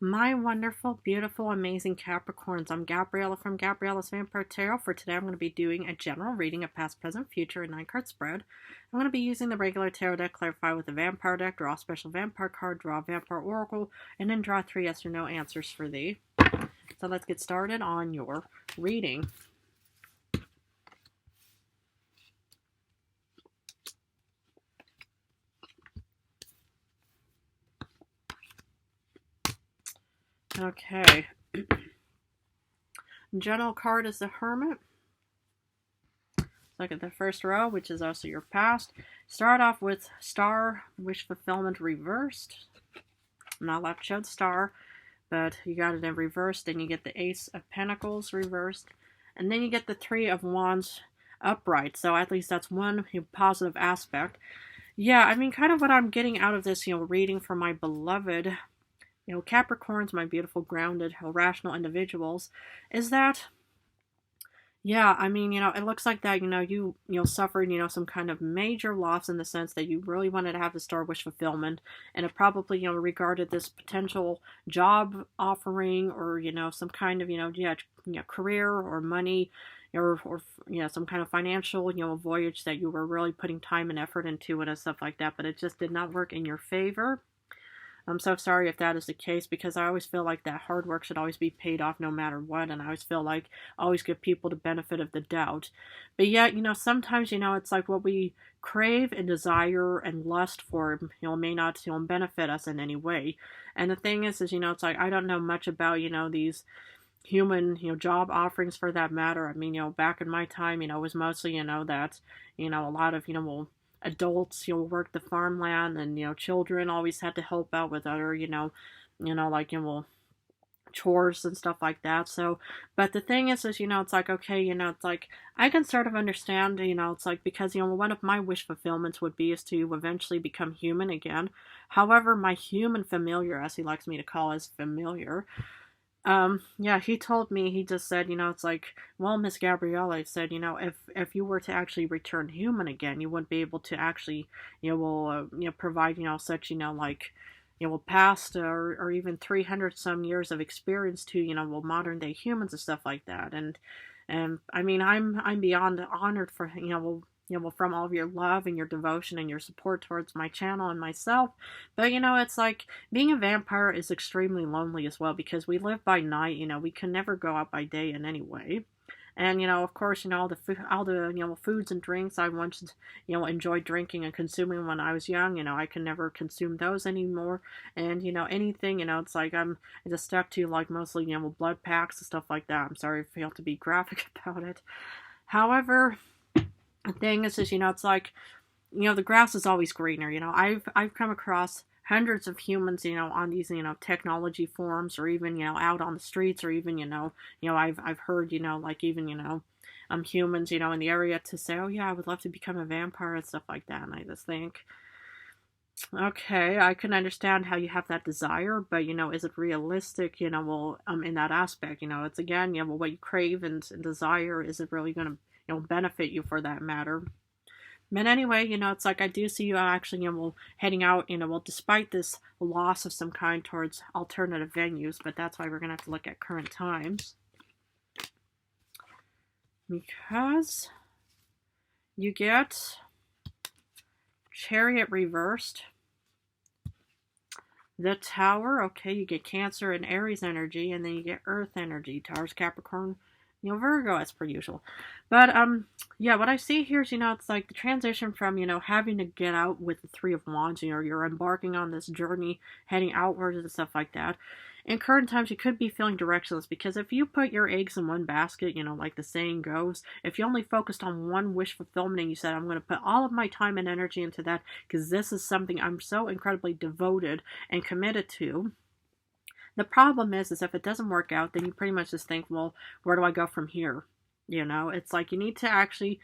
My wonderful, beautiful, amazing Capricorns. I'm Gabriella from Gabriella's Vampire Tarot. For today, I'm going to be doing a general reading of past, present, future, and 9-card spread. I'm going to be using the regular tarot deck, clarify with the vampire deck, draw a special vampire card, draw a vampire oracle, and then draw 3 yes or no answers for thee. So let's get started on your reading. Okay. General card is the Hermit. Look at the first row, which is also your past. Start off with Star, Wish Fulfillment reversed. I'm not allowed to show the star, but you got it in reverse. Then you get the Ace of Pentacles reversed. And then you get the Three of Wands upright. So at least that's one positive aspect. Yeah, I mean, kind of what I'm getting out of this, reading for my beloved, Capricorns, my beautiful, grounded, rational individuals, is that, yeah, I mean, it looks like that, you suffered, some kind of major loss in the sense that you really wanted to have the star wish fulfillment, and it probably, regarded this potential job offering or, some kind of, career or money or some kind of financial, voyage that you were really putting time and effort into and stuff like that, but it just did not work in your favor. I'm so sorry if that is the case, because I always feel like that hard work should always be paid off no matter what, and I always feel like I always give people the benefit of the doubt. But yet, sometimes, it's like what we crave and desire and lust for, may not, benefit us in any way. And the thing is, it's like I don't know much about, these human, job offerings for that matter. I mean, back in my time, it was mostly, that, a lot of, adults, work the farmland, and, children always had to help out with other, like, chores and stuff like that. So, but the thing is, it's like, okay, it's like, I can sort of understand, it's like, because, one of my wish fulfillments would be is to eventually become human again. However, my human familiar, as he likes me to call his familiar, yeah, he told me, he just said, it's like, well, Miss Gabriella said, if you were to actually return human again, you wouldn't be able to actually, provide, such, like, past or even 300 some years of experience to, well, modern day humans and stuff like that. And I mean, I'm beyond honored for, from all of your love and your devotion and your support towards my channel and myself. But, it's like being a vampire is extremely lonely as well, because we live by night, we can never go out by day in any way. And, of course, all the foods and drinks I once, enjoyed drinking and consuming when I was young, I can never consume those anymore. And, anything, it's like I just stuck to, like, mostly, blood packs and stuff like that. I'm sorry if I feel to be graphic about it. However, the thing is, it's like, the grass is always greener. I've come across hundreds of humans, on these, technology forums, or even, out on the streets, or even, I've heard, like, even, humans, in the area to say, oh yeah, I would love to become a vampire and stuff like that. And I just think, okay, I can understand how you have that desire, but, is it realistic, well, in that aspect, it's again, well, what you crave and desire, is it really going to, benefit you for that matter? But anyway, it's like I do see you actually, well, heading out, well, despite this loss of some kind towards alternative venues, but that's why we're going to have to look at current times. Because you get Chariot reversed, the Tower, okay, you get Cancer and Aries energy, and then you get Earth energy, Taurus, Capricorn, Virgo, as per usual. But, yeah, what I see here is, it's like the transition from, having to get out with the Three of Wands, you're embarking on this journey, heading outwards and stuff like that. In current times, you could be feeling directionless, because if you put your eggs in one basket, like the saying goes, if you only focused on one wish fulfillment and you said, I'm going to put all of my time and energy into that, because this is something I'm so incredibly devoted and committed to. The problem is if it doesn't work out, then you pretty much just think, well, where do I go from here? It's like you need to actually,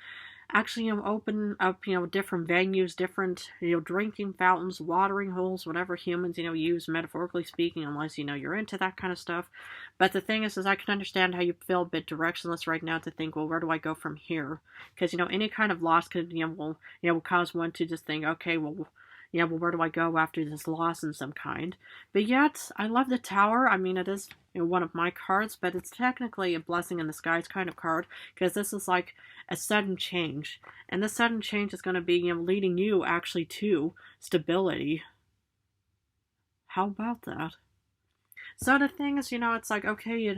open up, different venues, different, drinking fountains, watering holes, whatever humans, use metaphorically speaking, unless, you're into that kind of stuff. But the thing is I can understand how you feel a bit directionless right now to think, well, where do I go from here? Because, any kind of loss could, will cause one to just think, okay, well, yeah, well, where do I go after this loss in some kind? But yet, I love the Tower. I mean, it is, one of my cards, but it's technically a blessing in disguise kind of card, because this is like a sudden change. And this sudden change is going to be, leading you actually to stability. How about that? So the thing is, it's like, okay,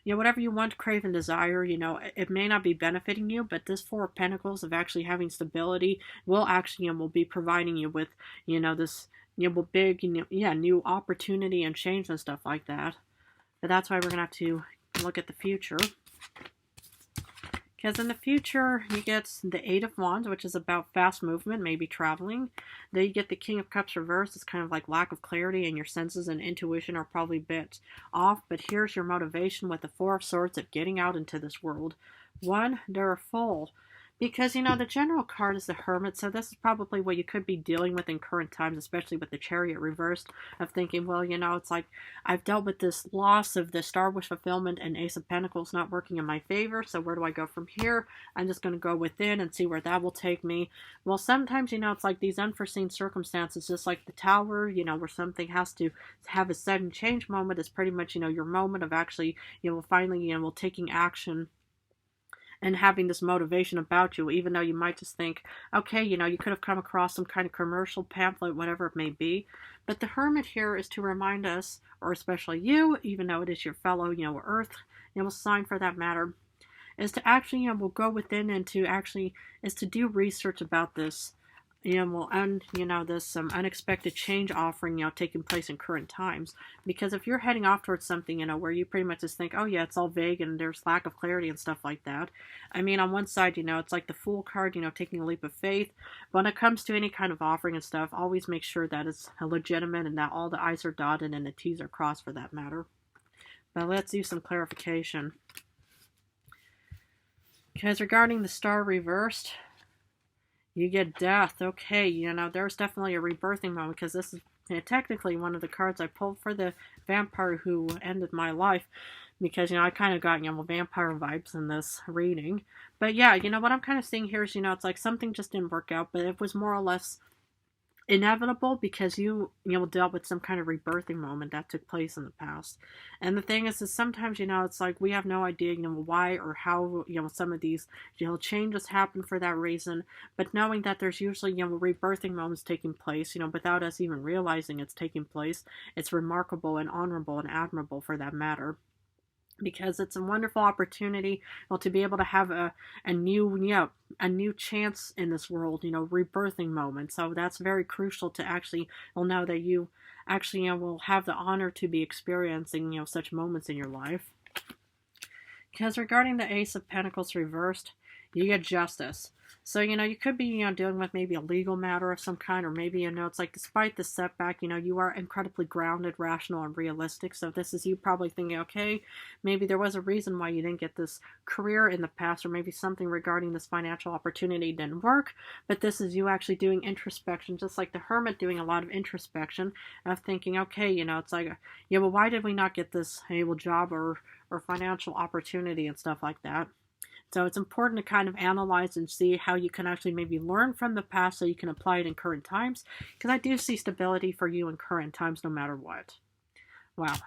whatever you want, crave, and desire, it may not be benefiting you, but this Four of Pentacles of actually having stability will actually, will be providing you with, this, big, new opportunity and change and stuff like that. But that's why we're going to have to look at the future. Because in the future, you get the Eight of Wands, which is about fast movement, maybe traveling. Then you get the King of Cups reversed. It's kind of like lack of clarity, and your senses and intuition are probably a bit off. But here's your motivation with the Four of Swords of getting out into this world. One, they're full. Because, the general card is the Hermit, so this is probably what you could be dealing with in current times, especially with the Chariot reversed, of thinking, well, it's like, I've dealt with this loss of the Star Wish fulfillment and Ace of Pentacles not working in my favor, so where do I go from here? I'm just going to go within and see where that will take me. Well, sometimes, it's like these unforeseen circumstances, just like the Tower, where something has to have a sudden change moment is pretty much, your moment of actually, finally, taking action and having this motivation about you, even though you might just think, okay, you could have come across some kind of commercial pamphlet, whatever it may be. But the Hermit here is to remind us, or especially you, even though it is your fellow, Earth, sign for that matter, is to actually, will go within and to actually, is to do research about this, this unexpected change offering, taking place in current times. Because if you're heading off towards something, where you pretty much just think, oh yeah, it's all vague and there's lack of clarity and stuff like that. I mean, on one side, it's like the Fool card, taking a leap of faith. But when it comes to any kind of offering and stuff, always make sure that it's legitimate and that all the I's are dotted and the T's are crossed for that matter. But let's do some clarification. Because regarding the Star reversed, you get Death. Okay, there's definitely a rebirthing moment, because this is technically one of the cards I pulled for the vampire who ended my life, because, I kind of got, vampire vibes in this reading. But yeah, what I'm kind of seeing here is, it's like something just didn't work out, but it was more or less inevitable, because you dealt with some kind of rebirthing moment that took place in the past. And the thing is sometimes, it's like we have no idea, why or how, some of these, changes happen for that reason. But knowing that there's usually, rebirthing moments taking place, without us even realizing it's taking place, it's remarkable and honorable and admirable for that matter. Because it's a wonderful opportunity, to be able to have a new chance in this world, rebirthing moment. So that's very crucial to actually, know that you actually, will have the honor to be experiencing, such moments in your life. Because regarding the Ace of Pentacles reversed, you get Justice. So, you could be, dealing with maybe a legal matter of some kind, or maybe, it's like despite the setback, you are incredibly grounded, rational, and realistic. So this is you probably thinking, okay, maybe there was a reason why you didn't get this career in the past, or maybe something regarding this financial opportunity didn't work. But this is you actually doing introspection, just like the Hermit doing a lot of introspection of thinking, okay, it's like, yeah, well, why did we not get this job or financial opportunity and stuff like that? So it's important to kind of analyze and see how you can actually maybe learn from the past so you can apply it in current times. Because I do see stability for you in current times no matter what. Wow.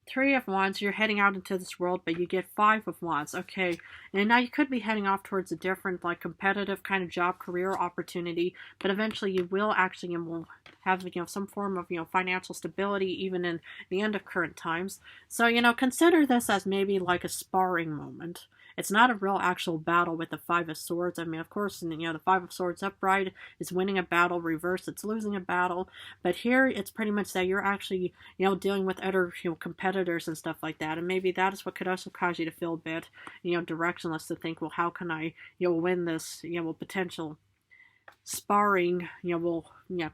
Three of Wands, you're heading out into this world, but you get Five of Wands. Okay, and now you could be heading off towards a different, like, competitive kind of job, career opportunity, but eventually you will actually have, some form of, financial stability even in the end of current times. So, consider this as maybe like a sparring moment. It's not a real actual battle with the Five of Swords. I mean, of course, the Five of Swords upright is winning a battle, reverse, it's losing a battle. But here, it's pretty much that you're actually, dealing with other, competitors and stuff like that. And maybe that is what could also cause you to feel a bit, directionless, to think, well, how can I, win this, potential sparring,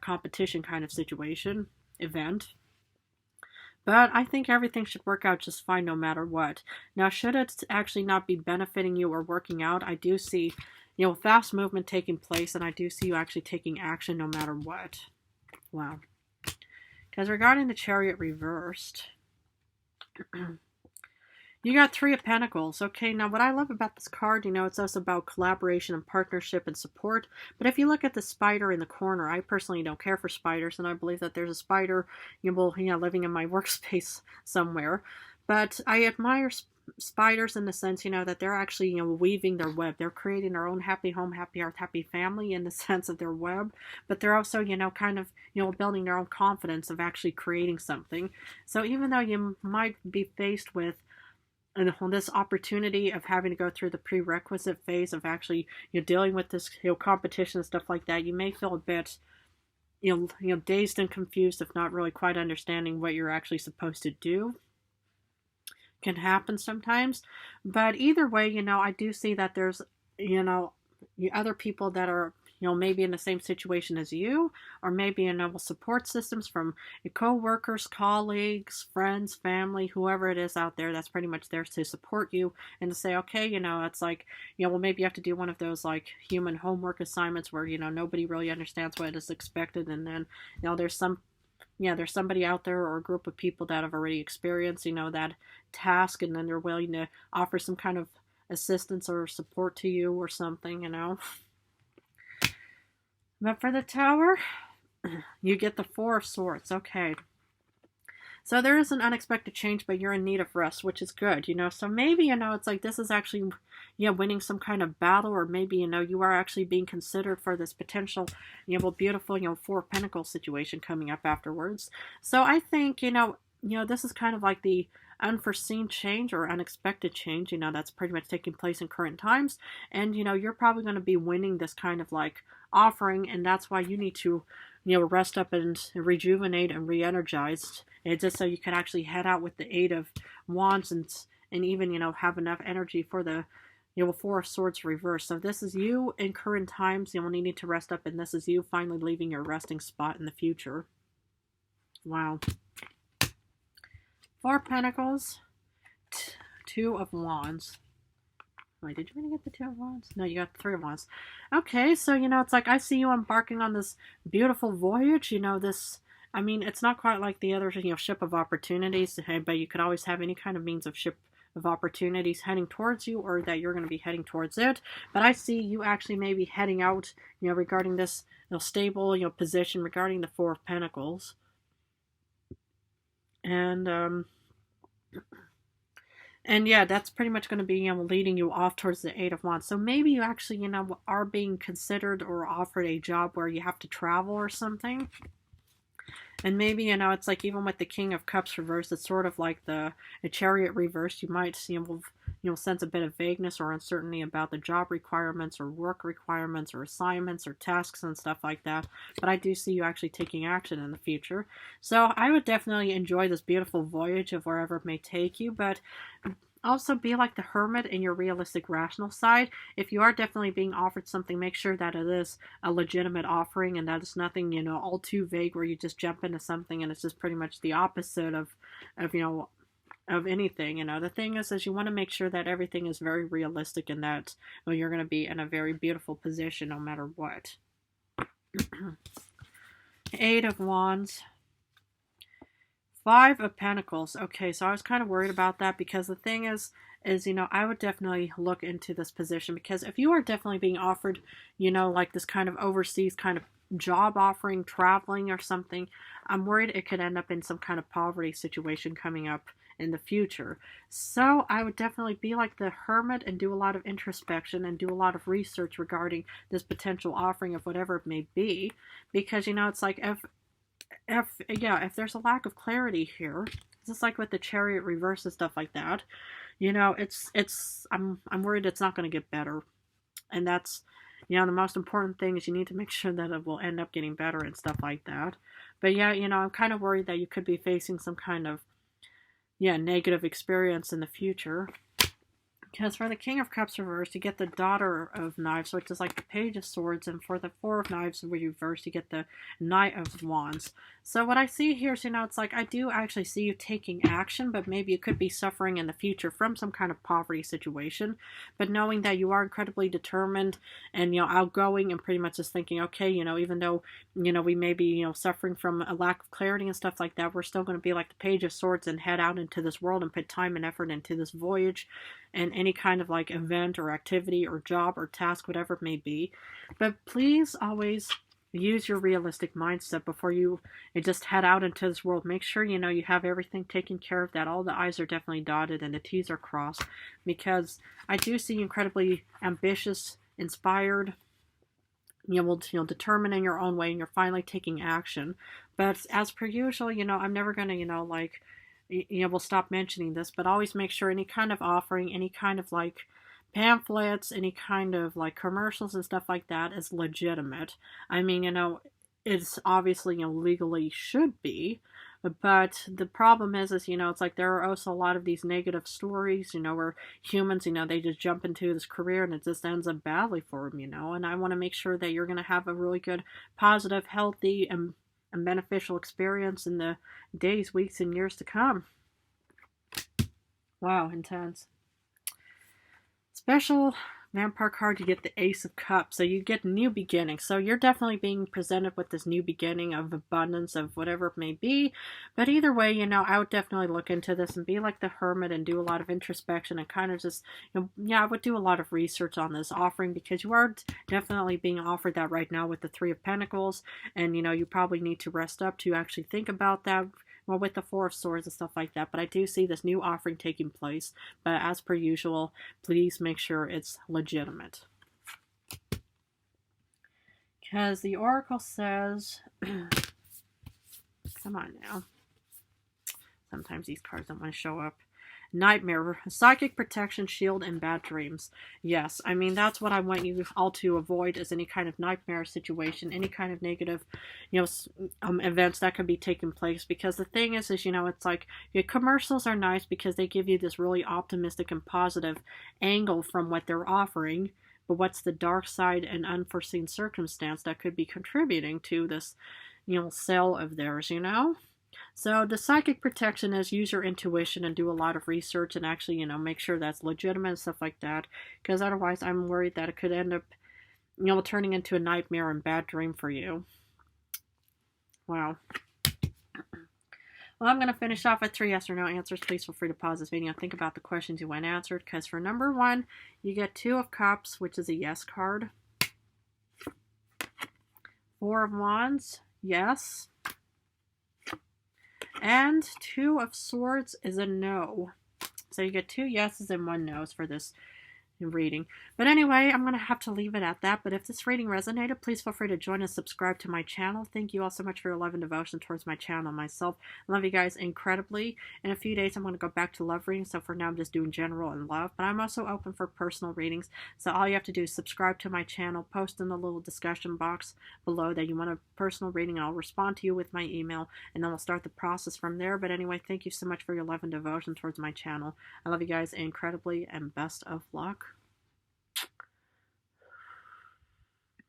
competition kind of situation, event. But I think everything should work out just fine no matter what. Now, should it actually not be benefiting you or working out, I do see, fast movement taking place, and I do see you actually taking action no matter what. Wow. Because regarding the Chariot reversed, You got Three of Pentacles. Okay, now what I love about this card, it's also about collaboration and partnership and support. But if you look at the spider in the corner, I personally don't care for spiders, and I believe that there's a spider, living in my workspace somewhere. But I admire spiders in the sense, that they're actually, weaving their web. They're creating their own happy home, happy earth, happy family in the sense of their web. But they're also, kind of, building their own confidence of actually creating something. So even though you might be faced with this opportunity of having to go through the prerequisite phase of actually dealing with this competition and stuff like that, you may feel a bit dazed and confused, if not really quite understanding what you're actually supposed to do. Can happen sometimes, but either way, I do see that there's other people that are maybe in the same situation as you, or maybe in support systems from your co-workers, colleagues, friends, family, whoever it is out there that's pretty much there to support you and to say, okay, it's like, well, maybe you have to do one of those like human homework assignments where nobody really understands what is expected, and then there's somebody out there or a group of people that have already experienced that task, and then they're willing to offer some kind of assistance or support to you or something. But for the Tower, you get the Four of Swords. Okay. So there is an unexpected change, but you're in need of rest, which is good, So maybe, it's like this is actually, winning some kind of battle, or maybe, you are actually being considered for this potential, beautiful, Four of Pentacles situation coming up afterwards. So I think, this is kind of like the unforeseen change or unexpected change, that's pretty much taking place in current times. And, you're probably going to be winning this kind of like offering, and that's why you need to, rest up and rejuvenate and re-energize, and just so you can actually head out with the Eight of Wands and even, have enough energy for the, Four of Swords reverse. So this is you in current times, needing to rest up, and this is you finally leaving your resting spot in the future. Wow. Four of Pentacles, Two of Wands. Wait, did you really get the Two of Wands? No, you got the Three of Wands. Okay, so, it's like I see you embarking on this beautiful voyage, it's not quite like the other, ship of opportunities, but you could always have any kind of means of ship of opportunities heading towards you, or that you're going to be heading towards it. But I see you actually maybe heading out, regarding this, stable, position regarding the Four of Pentacles. And yeah, that's pretty much going to be, leading you off towards the Eight of Wands. So maybe you actually, are being considered or offered a job where you have to travel or something. And maybe, it's like even with the King of Cups reversed, it's sort of like the Chariot reversed. You might see, sense a bit of vagueness or uncertainty about the job requirements or work requirements or assignments or tasks and stuff like that. But I do see you actually taking action in the future. So I would definitely enjoy this beautiful voyage of wherever it may take you, but also be like the Hermit in your realistic, rational side. If you are definitely being offered something, make sure that it is a legitimate offering and that it's nothing, all too vague where you just jump into something and it's just pretty much the opposite of anything. The thing is you want to make sure that everything is very realistic and that you're going to be in a very beautiful position no matter what. Eight of Wands. Five of Pentacles. Okay, so I was kind of worried about that because the thing is, I would definitely look into this position, because if you are definitely being offered, like this kind of overseas kind of job offering, traveling or something, I'm worried it could end up in some kind of poverty situation coming up in the future. So I would definitely be like the Hermit and do a lot of introspection and do a lot of research regarding this potential offering of whatever it may be, because, it's like if there's a lack of clarity here, just like with the Chariot reverse and stuff like that, I'm worried it's not going to get better. And that's, the most important thing is you need to make sure that it will end up getting better and stuff like that. But yeah, I'm kind of worried that you could be facing some kind of, negative experience in the future. Because for the King of Cups reversed, you get the Daughter of Knives, which is like the Page of Swords. And for the Four of Knives reversed, you get the Knight of Wands. So what I see here is, it's like I do actually see you taking action, but maybe you could be suffering in the future from some kind of poverty situation. But knowing that you are incredibly determined and, outgoing and pretty much just thinking, okay, even though, we may be, suffering from a lack of clarity and stuff like that, we're still going to be like the Page of Swords and head out into this world and put time and effort into this voyage and any kind of like event or activity or job or task, whatever it may be. But please always use your realistic mindset before you just head out into this world. Make sure you have everything taken care of, that all the I's are definitely dotted and the T's are crossed, because I do see you incredibly ambitious, inspired, determined in your own way, and you're finally taking action. But as per usual, I'm never going to, we'll stop mentioning this, but always make sure any kind of offering, any kind of like pamphlets, any kind of like commercials and stuff like that is legitimate. I mean, it's obviously, legally should be, but the problem is, it's like there are also a lot of these negative stories, where humans, they just jump into this career and it just ends up badly for them, and I want to make sure that you're going to have a really good, positive, healthy, and beneficial experience in the days, weeks, and years to come. Wow, intense. Special vampire card, you get the Ace of Cups. So you get new beginning. So you're definitely being presented with this new beginning of abundance of whatever it may be. But either way, I would definitely look into this and be like the hermit and do a lot of introspection and kind of just, I would do a lot of research on this offering, because you are definitely being offered that right now with the Three of Pentacles. And, you probably need to rest up to actually think about that. Well, with the Four of Swords and stuff like that. But I do see this new offering taking place. But as per usual, please make sure it's legitimate. Because the Oracle says... Come on now. Sometimes these cards don't want to show up. Nightmare, psychic protection, shield, and bad dreams. Yes, I mean, that's what I want you all to avoid, is any kind of nightmare situation, any kind of negative, events that could be taking place. Because the thing is, it's like, your commercials are nice because they give you this really optimistic and positive angle from what they're offering. But what's the dark side and unforeseen circumstance that could be contributing to this, sale of theirs, So the psychic protection is use your intuition and do a lot of research and actually, make sure that's legitimate and stuff like that. Because otherwise I'm worried that it could end up, turning into a nightmare and bad dream for you. Wow. Well, I'm going to finish off with 3 yes or no answers. Please feel free to pause this video and think about the questions you want answered. Because for number 1, you get 2 of Cups, which is a yes card. 4 of Wands, yes. And 2 of Swords is a no. So you get 2 yeses and 1 no's for this reading. But anyway, I'm going to have to leave it at that. But if this reading resonated, please feel free to join and subscribe to my channel. Thank you all so much for your love and devotion towards my channel and myself. I love you guys incredibly. In a few days, I'm going to go back to love readings. So for now, I'm just doing general and love. But I'm also open for personal readings. So all you have to do is subscribe to my channel, post in the little discussion box below that you want a personal reading, and I'll respond to you with my email. And then we'll start the process from there. But anyway, thank you so much for your love and devotion towards my channel. I love you guys incredibly, and best of luck.